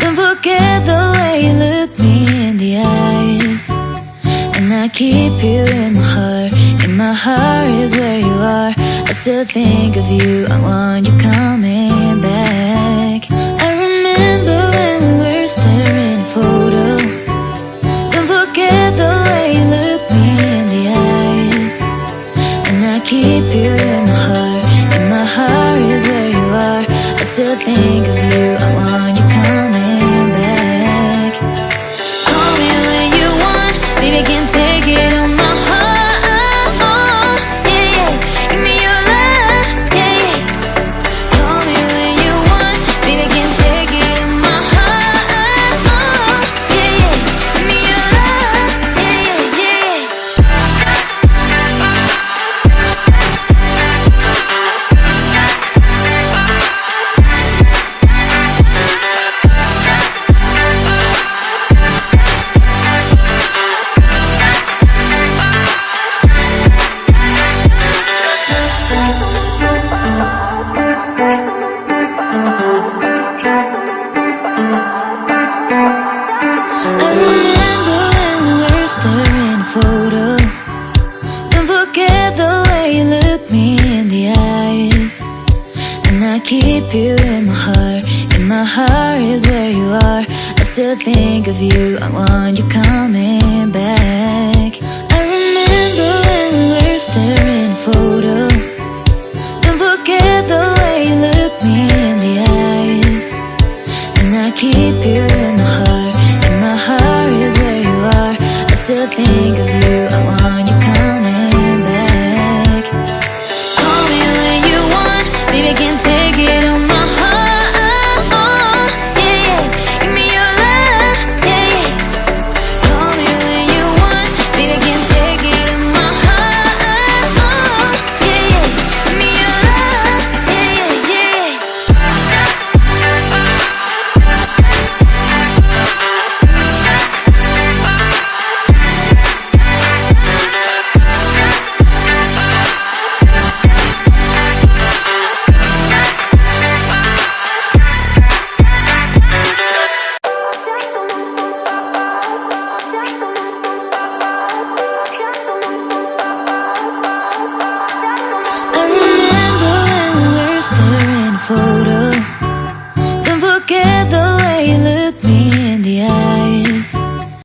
Don't forget the way you look me in the eyes. And I keep you in my heart. In my heart is where you are. I still think of you, I want you coming back. I remember when we were staring at a photo. Don't forget the way you look me in the eyes. And I keep you in my heart. In my heart is where you are. I still think of you, I want you coming back. Call me when you want, baby, I can't take it on my heart. Yeah, yeah, give me your love, yeah, yeah. Call me when you want, baby, I can't take it on my heart. Yeah, yeah, give me your love, yeah, yeah, yeah. I remember when we were staring at a photo. Don't forget the way you look me in the eyes. And I keep you in my heart. In my heart is where you are. I still think of you, I want you coming back. I remember when we were staring at a photo. Don't forget the way you look me in the eyes. And I keep you in my heart. In my heart is where you are. I still think of you, I want